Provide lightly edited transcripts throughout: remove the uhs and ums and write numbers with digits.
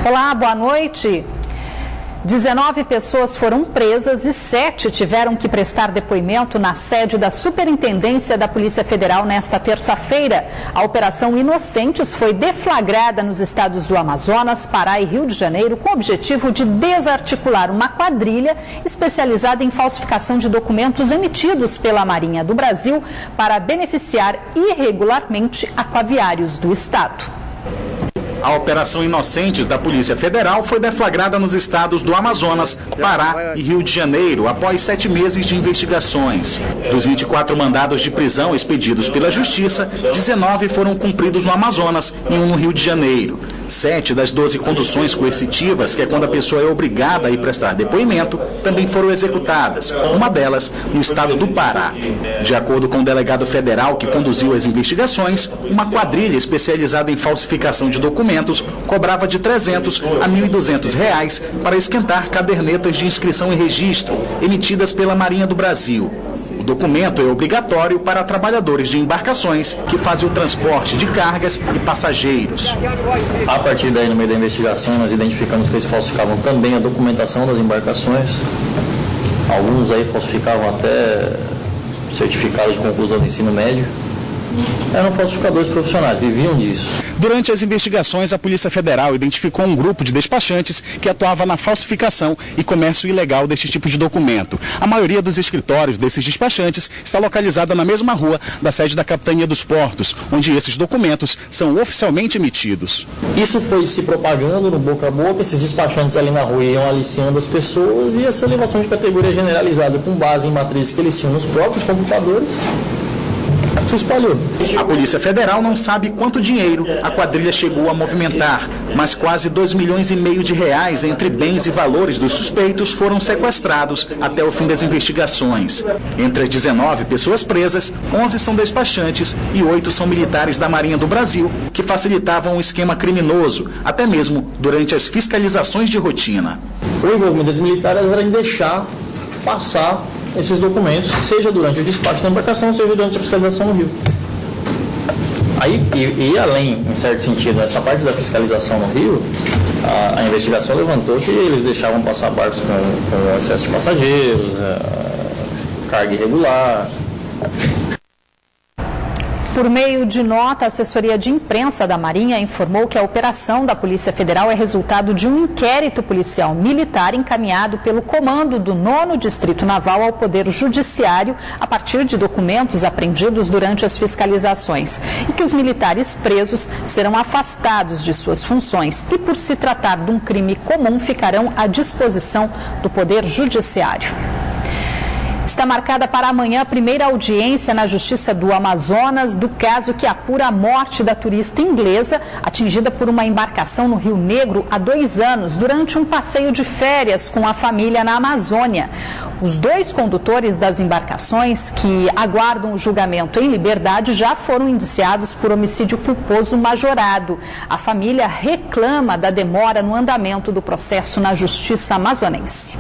Olá, boa noite. 19 pessoas foram presas e 7 tiveram que prestar depoimento na sede da Superintendência da Polícia Federal nesta terça-feira. A Operação Inocentes foi deflagrada nos estados do Amazonas, Pará e Rio de Janeiro com o objetivo de desarticular uma quadrilha especializada em falsificação de documentos emitidos pela Marinha do Brasil para beneficiar irregularmente aquaviários do estado. A Operação Inocentes da Polícia Federal foi deflagrada nos estados do Amazonas, Pará e Rio de Janeiro, após 7 meses de investigações. Dos 24 mandados de prisão expedidos pela Justiça, 19 foram cumpridos no Amazonas e 1 no Rio de Janeiro. 7 das 12 conduções coercitivas, que é quando a pessoa é obrigada a ir prestar depoimento, também foram executadas, uma delas no estado do Pará. De acordo com o delegado federal que conduziu as investigações, uma quadrilha especializada em falsificação de documentos cobrava de R$300 a R$1.200 para esquentar cadernetas de inscrição e registro emitidas pela Marinha do Brasil. O documento é obrigatório para trabalhadores de embarcações que fazem o transporte de cargas e passageiros. A partir daí, no meio da investigação, nós identificamos que eles falsificavam também a documentação das embarcações. Alguns aí falsificavam até certificados de conclusão do ensino médio. Eram falsificadores profissionais, viviam disso. Durante as investigações, a Polícia Federal identificou um grupo de despachantes que atuava na falsificação e comércio ilegal deste tipo de documento. A maioria dos escritórios desses despachantes está localizada na mesma rua da sede da Capitania dos Portos, onde esses documentos são oficialmente emitidos. Isso foi se propagando no boca a boca, esses despachantes ali na rua iam aliciando as pessoas e essa elevação de categoria generalizada com base em matrizes que eles tinham nos próprios computadores se espalhou. A Polícia Federal não sabe quanto dinheiro a quadrilha chegou a movimentar, mas quase R$2,5 milhões entre bens e valores dos suspeitos foram sequestrados até o fim das investigações. Entre as 19 pessoas presas, 11 são despachantes e 8 são militares da Marinha do Brasil, que facilitavam o esquema criminoso, até mesmo durante as fiscalizações de rotina. O envolvimento dos militares era em deixar passar esses documentos, seja durante o despacho da embarcação, seja durante a fiscalização no rio. Aí, e além, em certo sentido, essa parte da fiscalização no rio, a investigação levantou que eles deixavam passar barcos com excesso de passageiros, carga irregular. Por meio de nota, a assessoria de imprensa da Marinha informou que a operação da Polícia Federal é resultado de um inquérito policial militar encaminhado pelo comando do 9º Distrito Naval ao Poder Judiciário a partir de documentos apreendidos durante as fiscalizações e que os militares presos serão afastados de suas funções e, por se tratar de um crime comum, ficarão à disposição do Poder Judiciário. Está marcada para amanhã a primeira audiência na Justiça do Amazonas do caso que apura a morte da turista inglesa atingida por uma embarcação no Rio Negro há 2 anos durante um passeio de férias com a família na Amazônia. Os 2 condutores das embarcações que aguardam o julgamento em liberdade já foram indiciados por homicídio culposo majorado. A família reclama da demora no andamento do processo na Justiça amazonense.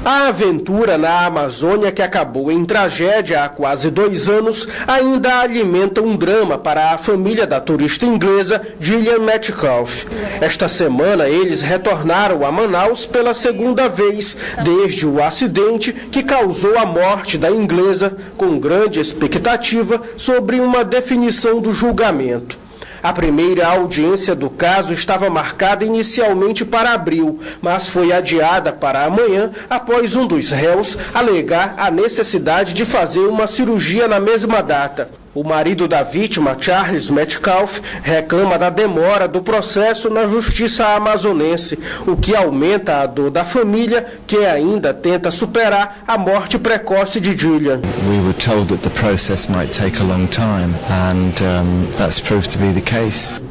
A aventura na Amazônia, que acabou em tragédia há quase 2 anos, ainda alimenta um drama para a família da turista inglesa Gillian Metcalfe. Esta semana, eles retornaram a Manaus pela 2ª vez desde o acidente que causou a morte da inglesa, com grande expectativa sobre uma definição do julgamento. A primeira audiência do caso estava marcada inicialmente para abril, mas foi adiada para amanhã após um dos réus alegar a necessidade de fazer uma cirurgia na mesma data. O marido da vítima, Charles Metcalfe, reclama da demora do processo na justiça amazonense, o que aumenta a dor da família, que ainda tenta superar a morte precoce de Gillian. We were told that the process might take a long time, and that's proved to be the case.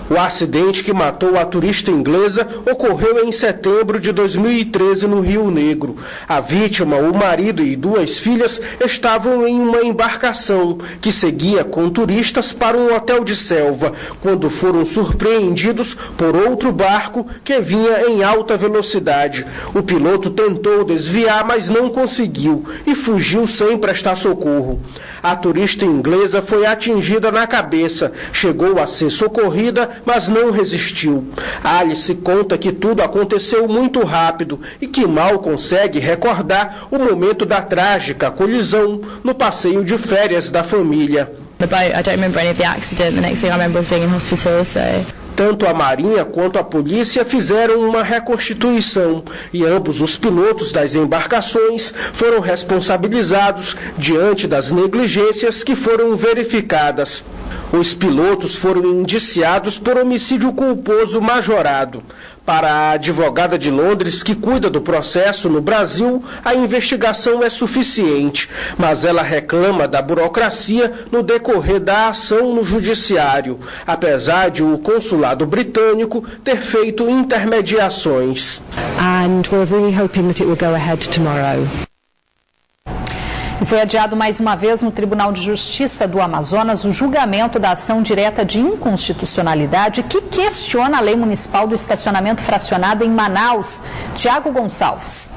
O acidente que matou a turista inglesa ocorreu em setembro de 2013 no Rio Negro. A vítima, o marido e 2 filhas estavam em uma embarcação que seguia com turistas para um hotel de selva, quando foram surpreendidos por outro barco que vinha em alta velocidade. O piloto tentou desviar, mas não conseguiu e fugiu sem prestar socorro. A turista inglesa foi atingida na cabeça, chegou a ser socorrida mas não resistiu. Alice conta que tudo aconteceu muito rápido e que mal consegue recordar o momento da trágica colisão no passeio de férias da família. The boat, I don't remember any of the accident. The next thing I remember was being in hospital, so... Tanto a Marinha quanto a polícia fizeram uma reconstituição e ambos os pilotos das embarcações foram responsabilizados diante das negligências que foram verificadas. Os pilotos foram indiciados por homicídio culposo majorado. Para a advogada de Londres que cuida do processo no Brasil, a investigação é suficiente, mas ela reclama da burocracia no decorrer da ação no judiciário, apesar de o consulado britânico ter feito intermediações. And we're really hoping that it will go ahead tomorrow. E foi adiado mais uma vez no Tribunal de Justiça do Amazonas o julgamento da ação direta de inconstitucionalidade que questiona a lei municipal do estacionamento fracionado em Manaus. Tiago Gonçalves.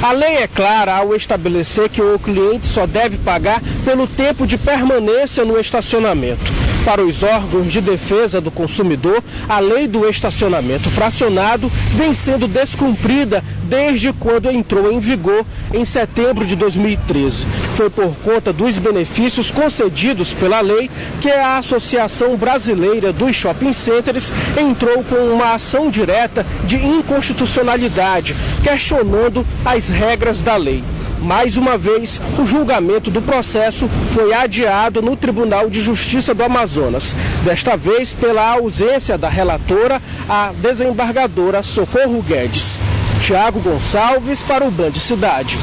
A lei é clara ao estabelecer que o cliente só deve pagar pelo tempo de permanência no estacionamento. Para os órgãos de defesa do consumidor, a lei do estacionamento fracionado vem sendo descumprida desde quando entrou em vigor em setembro de 2013. Foi por conta dos benefícios concedidos pela lei que a Associação Brasileira dos Shopping Centers entrou com uma ação direta de inconstitucionalidade, questionando as regras da lei. Mais uma vez, o julgamento do processo foi adiado no Tribunal de Justiça do Amazonas. Desta vez, pela ausência da relatora, a desembargadora Socorro Guedes. Tiago Gonçalves para o Band Cidade.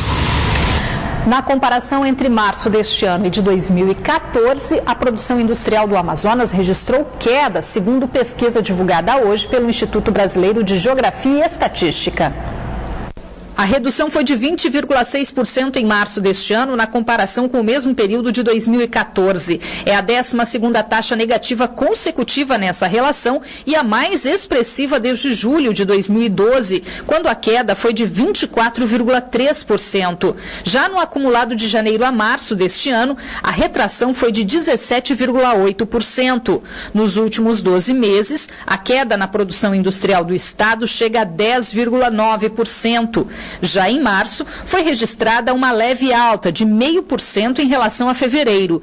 Na comparação entre março deste ano e de 2014, a produção industrial do Amazonas registrou queda, segundo pesquisa divulgada hoje pelo Instituto Brasileiro de Geografia e Estatística. A redução foi de 20,6% em março deste ano, na comparação com o mesmo período de 2014. É a 12ª taxa negativa consecutiva nessa relação e a mais expressiva desde julho de 2012, quando a queda foi de 24,3%. Já no acumulado de janeiro a março deste ano, a retração foi de 17,8%. Nos últimos 12 meses, a queda na produção industrial do estado chega a 10,9%. Já em março, foi registrada uma leve alta de 0,5% em relação a fevereiro.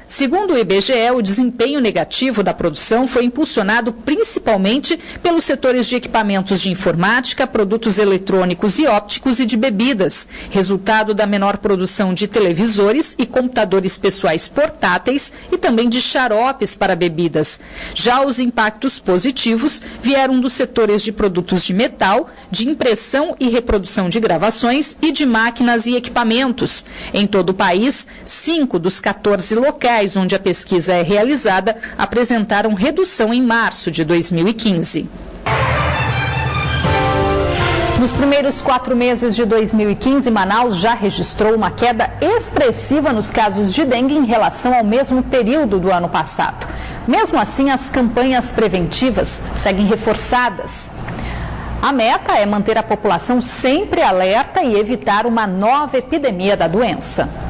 Segundo o IBGE, o desempenho negativo da produção foi impulsionado principalmente pelos setores de equipamentos de informática, produtos eletrônicos e ópticos e de bebidas, resultado da menor produção de televisores e computadores pessoais portáteis e também de xaropes para bebidas. Já os impactos positivos vieram dos setores de produtos de metal, de impressão e reprodução de gravações e de máquinas e equipamentos. Em todo o país, 5 dos 14 locais onde a pesquisa é realizada apresentaram redução em março de 2015. Nos primeiros 4 meses de 2015, Manaus já registrou uma queda expressiva nos casos de dengue em relação ao mesmo período do ano passado. Mesmo assim, as campanhas preventivas seguem reforçadas. A meta é manter a população sempre alerta e evitar uma nova epidemia da doença.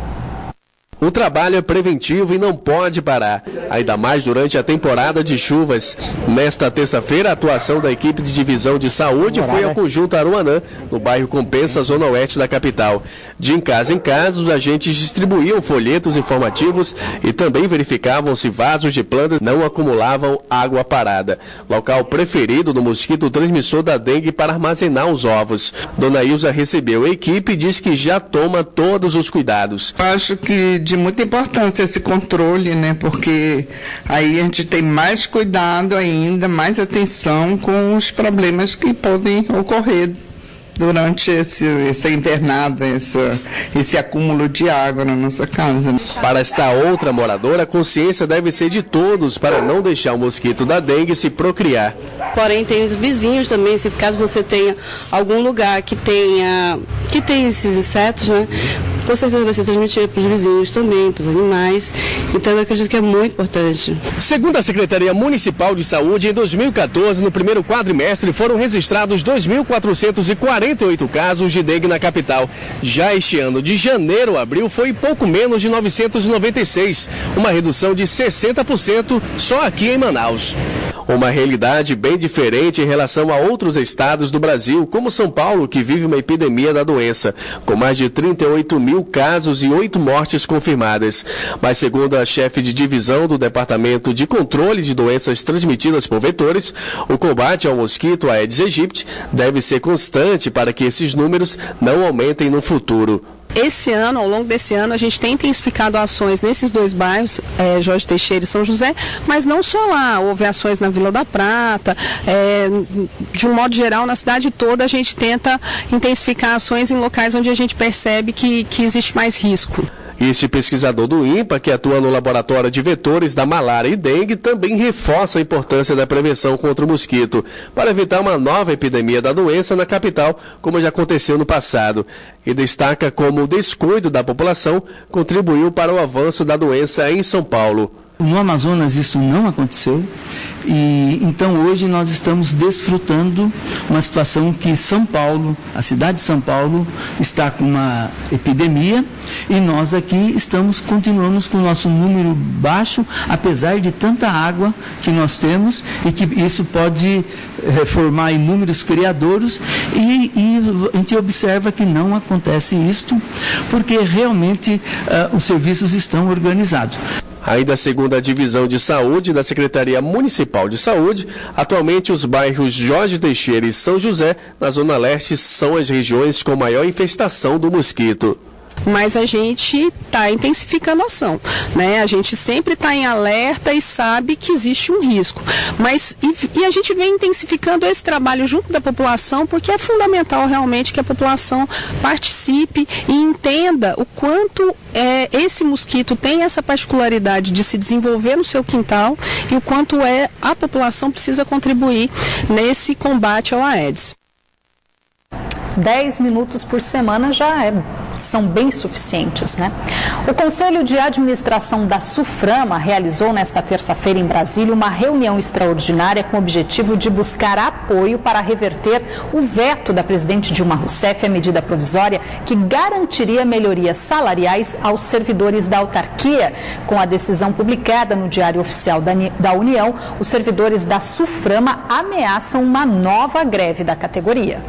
O trabalho é preventivo e não pode parar, ainda mais durante a temporada de chuvas. Nesta terça-feira, a atuação da equipe de divisão de saúde foi ao Conjunto Aruanã, no bairro Compensa, zona oeste da capital. De em casa, os agentes distribuíam folhetos informativos e também verificavam se vasos de plantas não acumulavam água parada. Local preferido do mosquito transmissor da dengue para armazenar os ovos. Dona Ilza recebeu a equipe e diz que já toma todos os cuidados. Acho que de muita importância esse controle, né? Porque aí a gente tem mais cuidado ainda, mais atenção com os problemas que podem ocorrer durante essa invernada, esse acúmulo de água na nossa casa. Para esta outra moradora, a consciência deve ser de todos para não deixar o mosquito da dengue se procriar. Porém, tem os vizinhos também, se caso você tenha algum lugar que tem esses insetos, né? Com certeza vai ser transmitido para os vizinhos também, para os animais. Então, eu acredito que é muito importante. Segundo a Secretaria Municipal de Saúde, em 2014, no primeiro quadrimestre, foram registrados 2.448 casos de dengue na capital. Já este ano, de janeiro a abril, foi pouco menos de 996, uma redução de 60% só aqui em Manaus. Uma realidade bem diferente em relação a outros estados do Brasil, como São Paulo, que vive uma epidemia da doença, com mais de 38 mil casos e 8 mortes confirmadas. Mas segundo a chefe de divisão do Departamento de Controle de Doenças Transmitidas por Vetores, o combate ao mosquito Aedes aegypti deve ser constante para que esses números não aumentem no futuro. Esse ano, ao longo desse ano, a gente tem intensificado ações nesses dois bairros, Jorge Teixeira e São José, mas não só lá, houve ações na Vila da Prata, de um modo geral, na cidade toda a gente tenta intensificar ações em locais onde a gente percebe que existe mais risco. Este pesquisador do INPA, que atua no laboratório de vetores da malária e dengue, também reforça a importância da prevenção contra o mosquito, para evitar uma nova epidemia da doença na capital, como já aconteceu no passado. E destaca como o descuido da população contribuiu para o avanço da doença em São Paulo. No Amazonas isso não aconteceu e então hoje nós estamos desfrutando uma situação que São Paulo, a cidade de São Paulo, está com uma epidemia e nós aqui continuamos com o nosso número baixo, apesar de tanta água que nós temos e que isso pode formar inúmeros criadouros e a gente observa que não acontece isto porque realmente os serviços estão organizados. Ainda segundo a Divisão de Saúde da Secretaria Municipal de Saúde, atualmente os bairros Jorge Teixeira e São José, na Zona Leste, são as regiões com maior infestação do mosquito. Mas a gente está intensificando a ação, né? A gente sempre está em alerta e sabe que existe um risco. E a gente vem intensificando esse trabalho junto da população, porque é fundamental realmente que a população participe e entenda o quanto esse mosquito tem essa particularidade de se desenvolver no seu quintal e o quanto a população precisa contribuir nesse combate ao Aedes. 10 minutos por semana já são bem suficientes, né? O Conselho de Administração da SUFRAMA realizou nesta terça-feira em Brasília uma reunião extraordinária com o objetivo de buscar apoio para reverter o veto da presidente Dilma Rousseff à medida provisória que garantiria melhorias salariais aos servidores da autarquia. Com a decisão publicada no Diário Oficial da União, os servidores da SUFRAMA ameaçam uma nova greve da categoria.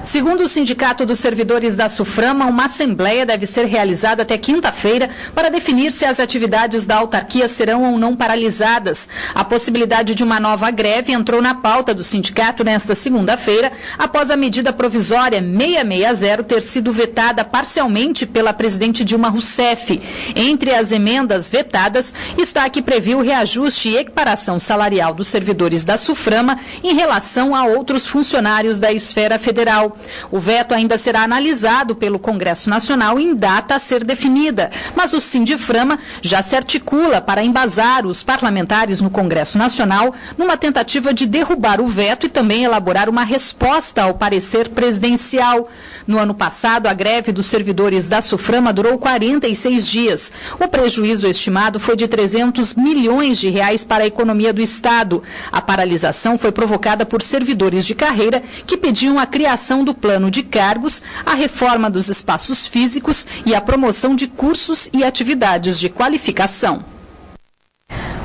Segundo o Sindicato dos Servidores da SUFRAMA, uma assembleia deve ser realizada até quinta-feira para definir se as atividades da autarquia serão ou não paralisadas. A possibilidade de uma nova greve entrou na pauta do sindicato nesta segunda-feira, após a medida provisória 660 ter sido vetada parcialmente pela presidente Dilma Rousseff. Entre as emendas vetadas está a que previu o reajuste e equiparação salarial dos servidores da SUFRAMA em relação a outros funcionários da esfera federal. O veto ainda será analisado pelo Congresso Nacional em data a ser definida, mas o Sindiframa já se articula para embasar os parlamentares no Congresso Nacional numa tentativa de derrubar o veto e também elaborar uma resposta ao parecer presidencial. No ano passado, a greve dos servidores da SUFRAMA durou 46 dias. O prejuízo estimado foi de 300 milhões de reais para a economia do Estado. A paralisação foi provocada por servidores de carreira que pediam a criação do plano de cargos, a reforma dos espaços físicos e a promoção de cursos e atividades de qualificação.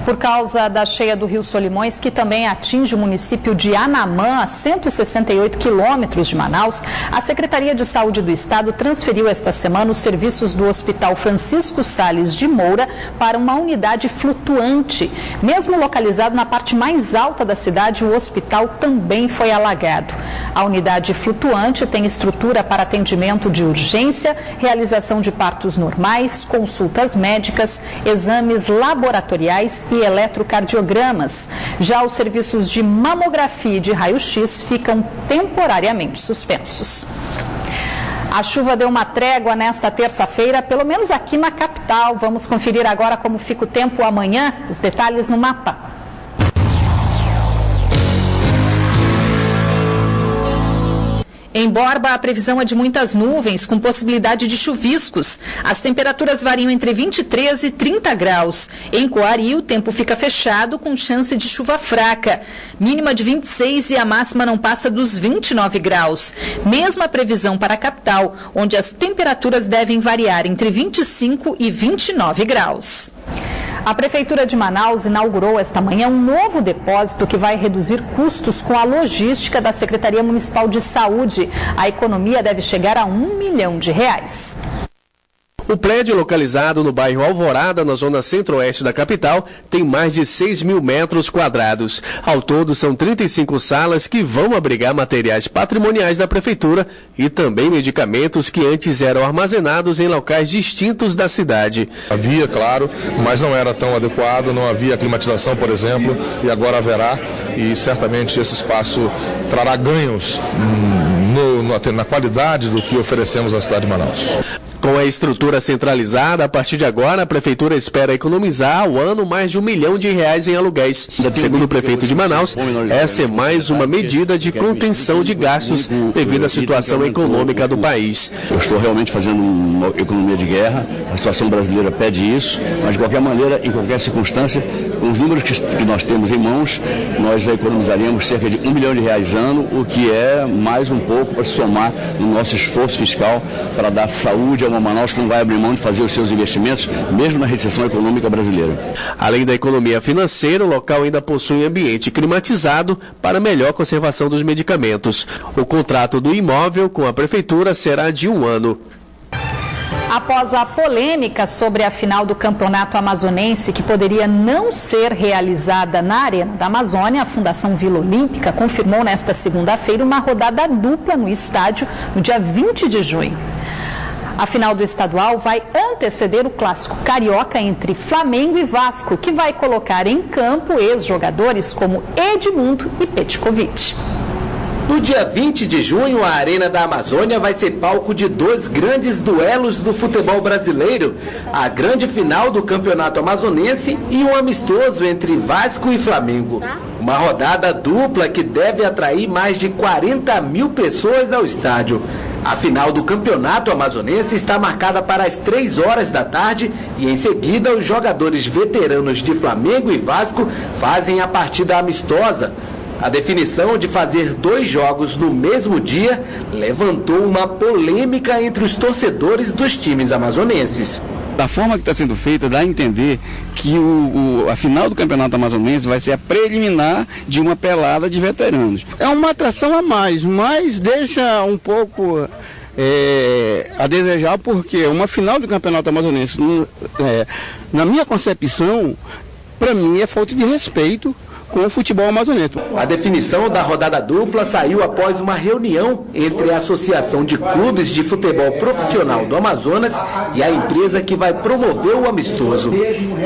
Por causa da cheia do Rio Solimões, que também atinge o município de Anamã, a 168 quilômetros de Manaus, a Secretaria de Saúde do Estado transferiu esta semana os serviços do Hospital Francisco Salles de Moura para uma unidade flutuante. Mesmo localizado na parte mais alta da cidade, o hospital também foi alagado. A unidade flutuante tem estrutura para atendimento de urgência, realização de partos normais, consultas médicas, exames laboratoriais e eletrocardiogramas. Já os serviços de mamografia e de raio-x ficam temporariamente suspensos. A chuva deu uma trégua nesta terça-feira, pelo menos aqui na capital. Vamos conferir agora como fica o tempo amanhã. Os detalhes no mapa. Em Borba, a previsão é de muitas nuvens, com possibilidade de chuviscos. As temperaturas variam entre 23 e 30 graus. Em Coari, o tempo fica fechado, com chance de chuva fraca. Mínima de 26 e a máxima não passa dos 29 graus. Mesma previsão para a capital, onde as temperaturas devem variar entre 25 e 29 graus. A Prefeitura de Manaus inaugurou esta manhã um novo depósito que vai reduzir custos com a logística da Secretaria Municipal de Saúde. A economia deve chegar a R$1 milhão. O prédio, localizado no bairro Alvorada, na zona centro-oeste da capital, tem mais de 6 mil metros quadrados. Ao todo, são 35 salas que vão abrigar materiais patrimoniais da prefeitura e também medicamentos que antes eram armazenados em locais distintos da cidade. Havia, claro, mas não era tão adequado, não havia climatização, por exemplo, e agora haverá, e certamente esse espaço trará ganhos na qualidade do que oferecemos à cidade de Manaus. Com a estrutura centralizada, a partir de agora, a Prefeitura espera economizar ao ano mais de R$1 milhão em aluguéis. Segundo o prefeito de Manaus, essa é mais uma medida de contenção de gastos devido à situação econômica do país. Eu estou realmente fazendo uma economia de guerra, a situação brasileira pede isso, mas de qualquer maneira, em qualquer circunstância, com os números que nós temos em mãos, nós economizaríamos cerca de R$1 milhão ano, o que é mais um pouco para somar no nosso esforço fiscal para dar saúde a uma Manaus que não vai abrir mão de fazer os seus investimentos, mesmo na recessão econômica brasileira. Além da economia financeira, o local ainda possui ambiente climatizado para melhor conservação dos medicamentos. O contrato do imóvel com a Prefeitura será de 1 ano. Após a polêmica sobre a final do Campeonato Amazonense, que poderia não ser realizada na Arena da Amazônia, a Fundação Vila Olímpica confirmou nesta segunda-feira uma rodada dupla no estádio no dia 20 de junho. A final do estadual vai anteceder o clássico carioca entre Flamengo e Vasco, que vai colocar em campo ex-jogadores como Edmundo e Petkovic. No dia 20 de junho, a Arena da Amazônia vai ser palco de 2 grandes duelos do futebol brasileiro. A grande final do Campeonato Amazonense e um amistoso entre Vasco e Flamengo. Uma rodada dupla que deve atrair mais de 40 mil pessoas ao estádio. A final do Campeonato Amazonense está marcada para as 3 horas da tarde e em seguida os jogadores veteranos de Flamengo e Vasco fazem a partida amistosa. A definição de fazer 2 jogos no mesmo dia levantou uma polêmica entre os torcedores dos times amazonenses. Da forma que está sendo feita, dá a entender que a final do Campeonato Amazonense vai ser a preliminar de uma pelada de veteranos. É uma atração a mais, mas deixa um pouco a desejar, porque uma final do Campeonato Amazonense, na minha concepção, para mim é falta de respeito com o futebol amazonense. A definição da rodada dupla saiu após uma reunião entre a Associação de Clubes de Futebol Profissional do Amazonas e a empresa que vai promover o amistoso.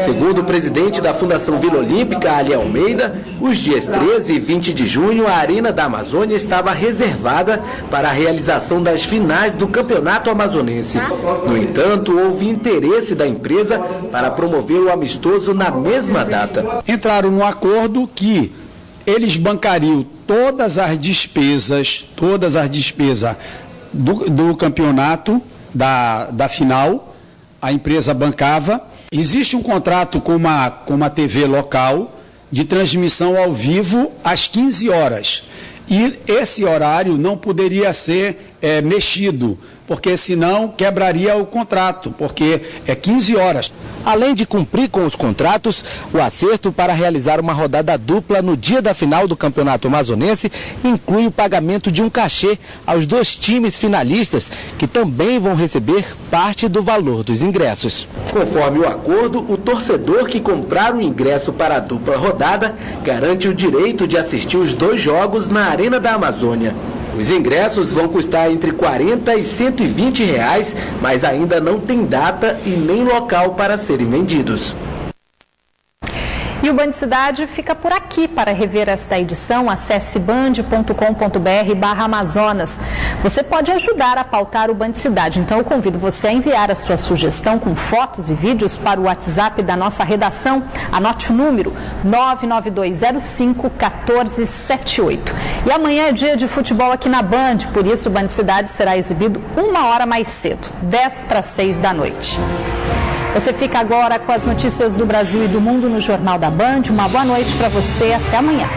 Segundo o presidente da Fundação Vila Olímpica, Ali Almeida, os dias 13 e 20 de junho, a Arena da Amazônia estava reservada para a realização das finais do Campeonato Amazonense. No entanto, houve interesse da empresa para promover o amistoso na mesma data. Entraram num acordo que eles bancariam todas as despesas do campeonato, da final, a empresa bancava. Existe um contrato com uma TV local de transmissão ao vivo às 15 horas. E esse horário não poderia ser mexido, porque senão quebraria o contrato, porque é 15 horas. Além de cumprir com os contratos, o acerto para realizar uma rodada dupla no dia da final do Campeonato Amazonense inclui o pagamento de um cachê aos 2 times finalistas, que também vão receber parte do valor dos ingressos. Conforme o acordo, o torcedor que comprar o ingresso para a dupla rodada garante o direito de assistir os 2 jogos na Arena da Amazônia. Os ingressos vão custar entre R$40 e R$120, mas ainda não tem data e nem local para serem vendidos. E o Band Cidade fica por aqui. Para rever esta edição, acesse band.com.br/Amazonas. Você pode ajudar a pautar o Band Cidade, então eu convido você a enviar a sua sugestão com fotos e vídeos para o WhatsApp da nossa redação. Anote o número 992051478. E amanhã é dia de futebol aqui na Band, por isso o Band Cidade será exibido 1 hora mais cedo, 5:50 da noite. Você fica agora com as notícias do Brasil e do mundo no Jornal da Band. Uma boa noite para você. Até amanhã.